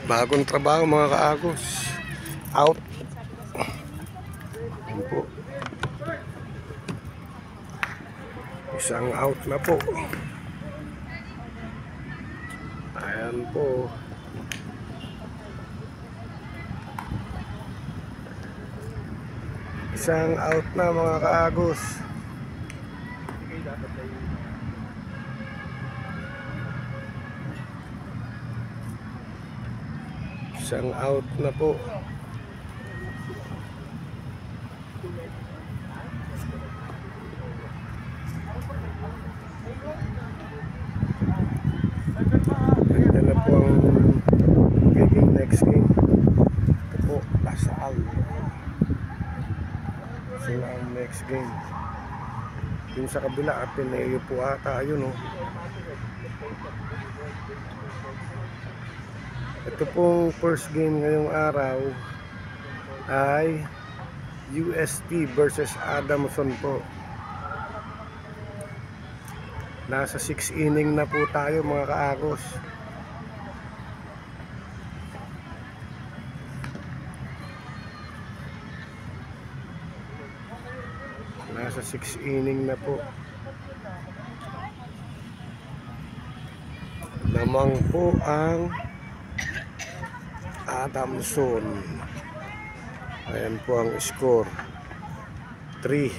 Bagong trabaho mga kaagos. Out. Ayan po. Isang out na po. Ayan po. Isang out na mga kaagos. Isang out na po. Ito na po ang magiging next game. Ito po, Lasal. Sila ang next game. Yung sa kabila, Ateneo po ata. Ayun o. Ito pong first game ngayong araw ay UST versus Adamson po. Nasa 6 inning na po tayo mga kaagos. Nasa 6 inning na po. Lamang po ang Adamson. Ayan po ang score. 3.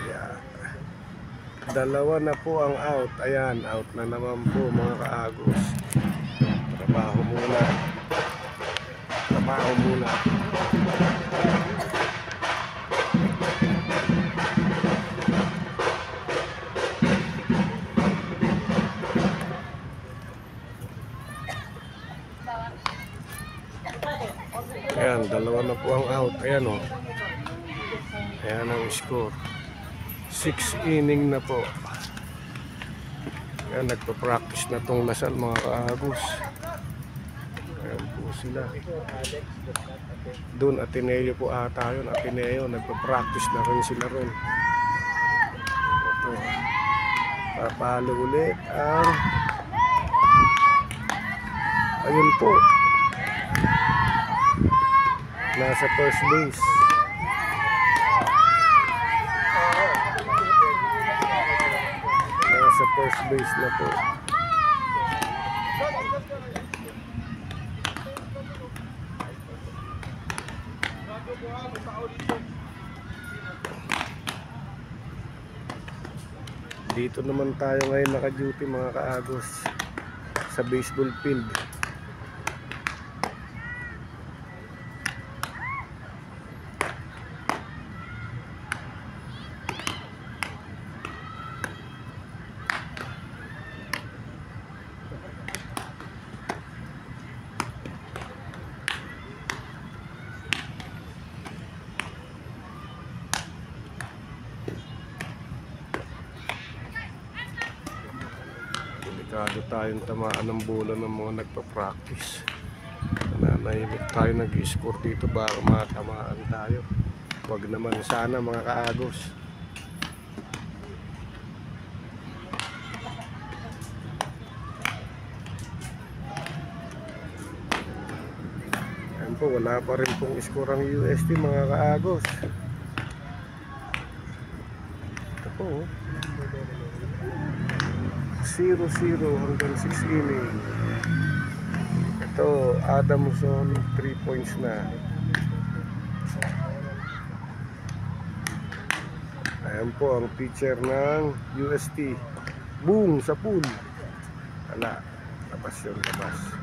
Yeah. Dalawa na po ang out. Ayan, out na naman po mga kaagos. Trabaho muna. Trabaho muna. Ayan, dalawa na po ang out. Ayan o. Ayan ang score. 6 inning na po. Ayan, nagpa-practice na tong Lasal mga kaagos. Ayan po sila. Doon, Ateneo po ata yun. Ateneo, nagpa-practice na rin sila ron. Ito. Papalo ulit ang ayun po. Nasa first base. Nasa first base na po. Dito naman tayo ngayon naka-duty mga kaagos sa baseball field. Delikado tayong tamaan ng bola ng mga nagpa-practice. Nananahimik tayo nag-score dito baka matamaan tayo. Huwag naman sana mga kaagos. Ayan po, wala pa rin pong score ang UST mga kaagos. Ito po 0-0 hanggang 6 inning. Ito, Adamson 3 points na. Ayan po ang pitcher ng UST. Boom! Sa pool. Wala. Labas yun, labas.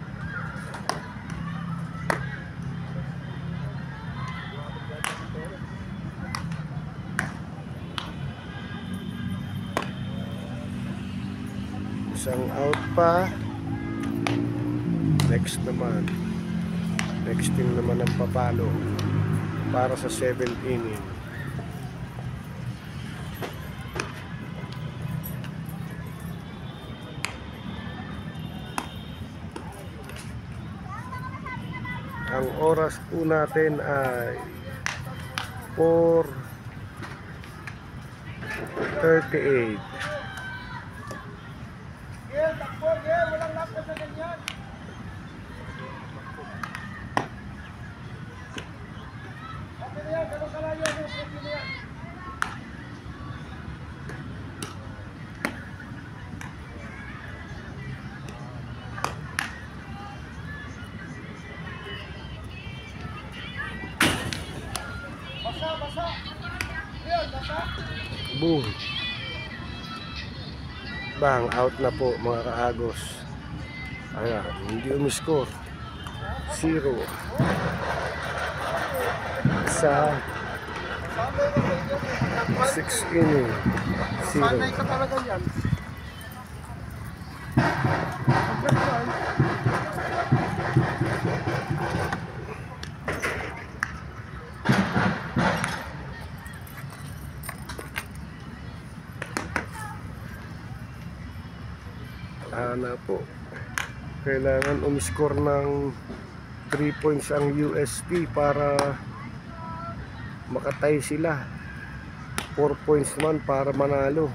Isang out pa. Next naman. Next team naman ang papalo para sa 7th inning. Ang oras po natin ay 4:38. Walang lakbo sa ganyan. Okay na yan, ganun kalayo. Okay na yan. Basa. Yan, basa. Boom. Bang, out na po mga kaagos. Ayan, hindi umiscore. 0 sa 6 inning. 0. Sanay ka talaga yan. Ana po. Kailangan umiscore ng 3 points ang UST para makatay sila. 4 points naman para manalo.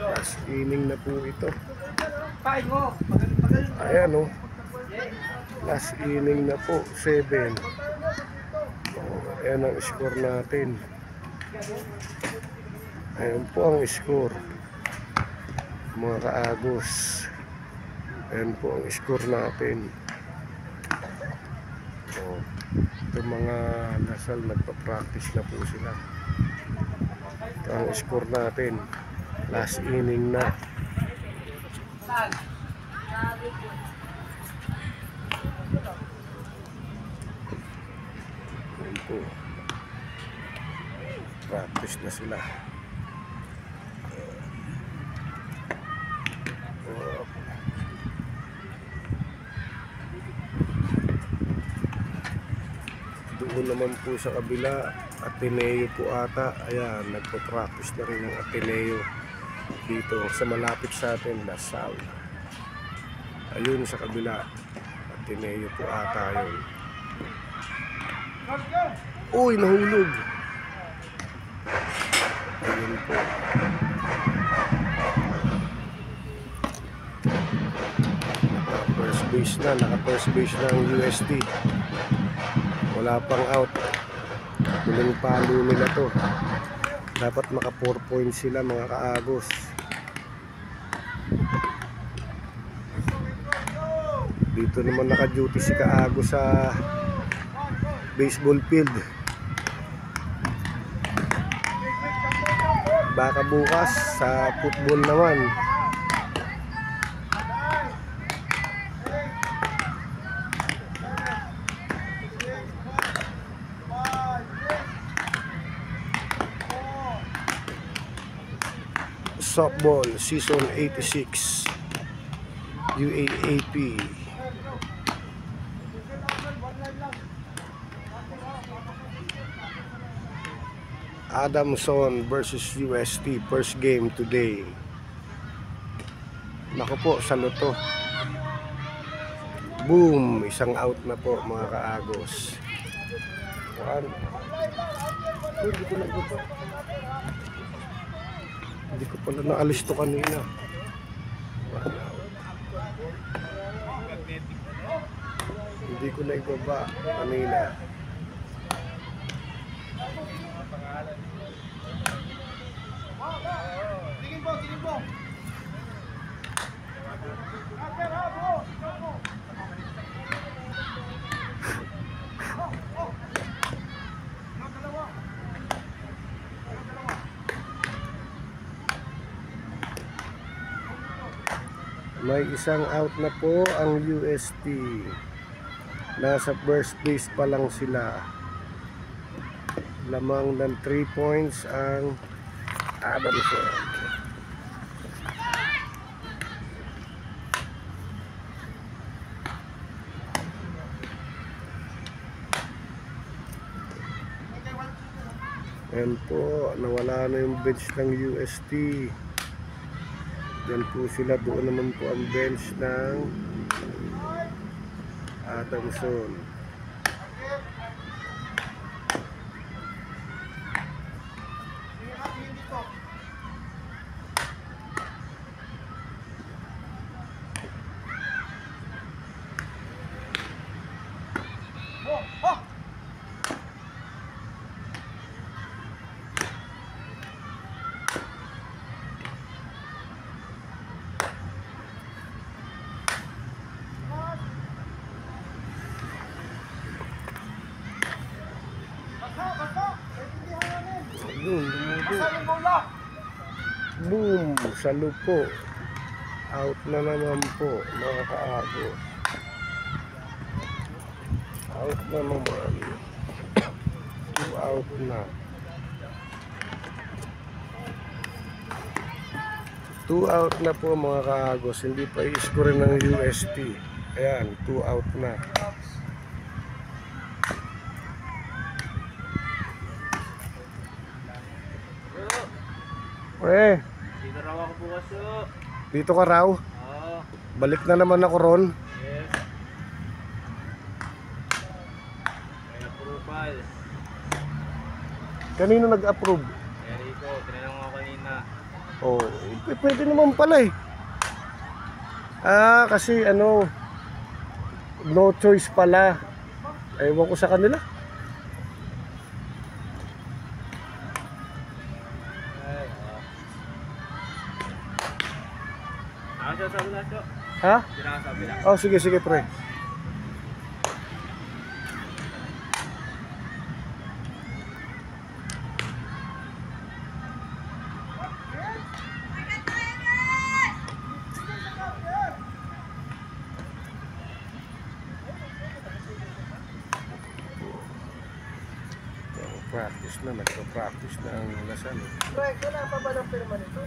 Last inning na po ito. Ayan o. Last inning na po. 7. Ayan ang score natin. Ayan po ang score, mga kaagos. Ayan po ang score natin. Ito mga Lasal, nagpa-practice na po sila. Ito ang score natin. Last inning na. Ayan po. Practice na sila. Doon naman po sa kabila, Ateneo po ata. Ayan, nagpo-practice na rin ang Ateneo dito sa malapit sa atin, Lasal. Ayun sa kabila, Ateneo po ata yun. Uy, nahulog. Ayun po. First base na, naka-first base na ang UST. Wala pang out. Huling palo nila to. Dapat maka 4 points sila mga kaagos. Dito naman naka-duty si Kaagos sa baseball field. Baka bukas sa football naman. Softball season 86 UAAP. Adamson versus UST, first game today. Nako po, sa loto. Boom, isang out na po mga kaagos. Hindi ko pala naalis to kanina. Hindi ko na ibaba kanina. Tingin po. May isang out na po ang UST. Nasa first place pa lang sila. Lamang ng 3 points ang Adamson. Ayan po, nawala na yung bench ng UST. Yan po sila, doon naman po ang bench ng Adamson. yung bola. Boom! Salo po. Out na naman po, mga kaagos. Out na naman. 2 out na. 2 out na po, mga kaagos. Hindi pa i-score ng UST. Ayan, 2 out na. Pre, Dito raw ako bukas yo. dito ka raw. Oo. Balik na naman ako ron. Yes. May approval. Kanino nag-approve? Kaya Rico, tinanong ako kanina. Oh, pwede naman pala eh. Ah, kasi ano, no choice pala. Ewan ko sa kanila. Ay, Ako siya sa bulas yo. Ha? Dito ako sa bulas. Oh, sige, sige, pre. Practice na, nagpa-practice na ang Lasal. Pre, wala pa ba ng pirma nito?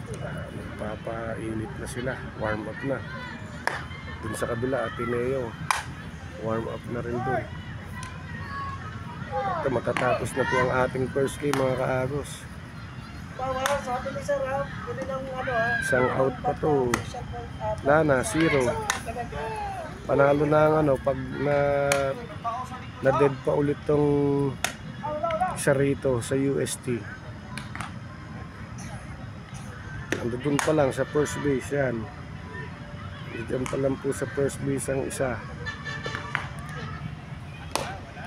Nagpapainit na sila, warm up na. Dun sa kabila, Ateneo, warm up na rin dun. Ito, matatapos na po ang ating first game, mga kaagos. Bawal, sabi ni Sir Ram, pwede ng ano ha. Isang out pa to. Lana, 0. Panalo na ang ano, pag na dead pa ulit tong isa rito sa UST. Ando dun pa lang sa first base yan. Diyan pa lang po sa first base ang isa.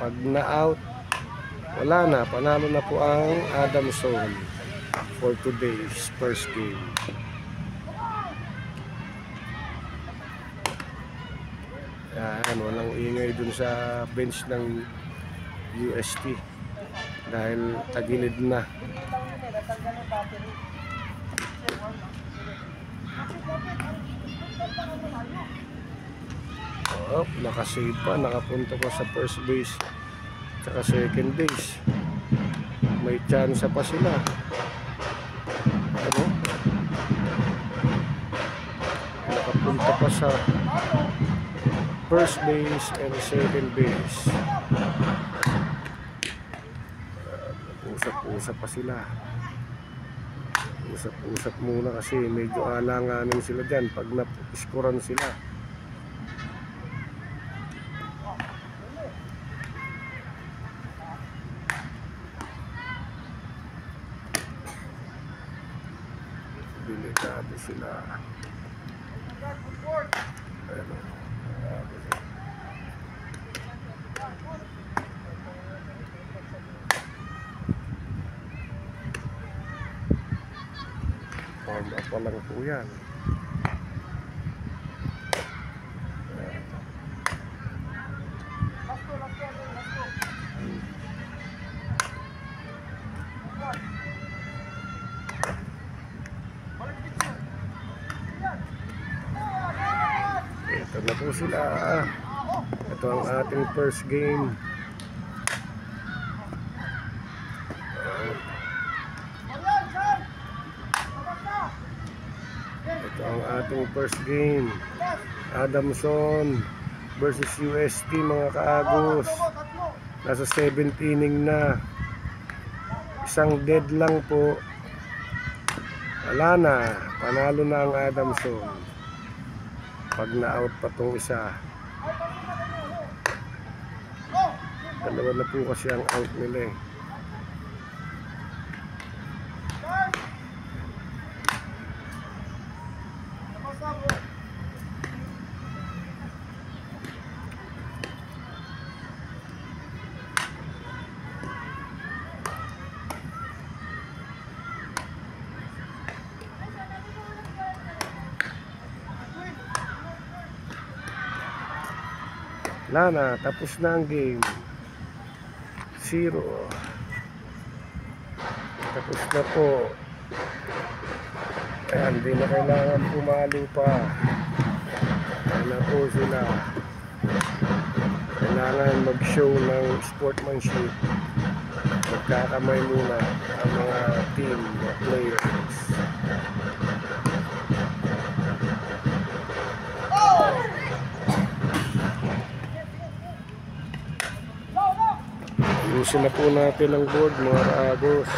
Pag na-out, wala na. Panalo na po ang Adamson for today's first game. Yan, walang ingay dun sa bench ng UST dahil tagilid na. Oh, nakasave pa, nakapunta pa sa first base tsaka second base. May chance pa sila. Ano? Nakapunta pa sa first base and second base. Usap-usap pa sila. Usap-usap muna kasi medyo alanganin sila dyan pag na-scorean sila. Delikado sila. Ayan. Warm up pa lang po yan. Ito na po sila. Ito ang ating first game. Ito ang ating first game. Adamson versus UST, mga kaagos. Nasa 7th inning na. Isang dead lang po. Wala na. Panalo na ang Adamson. Pag na-out pa tong isa. Dalawa na po kasi ang out nila eh. Wala na, tapos na ang game. 0. Tapos na po. Ayan, hindi na kailangan pumalo pa. Ayan na po sila. Kailangan mag-show ng sportsmanship. Magkakamay muna ang mga team, mga players. Ayusin na po natin ang board, mga kaagos.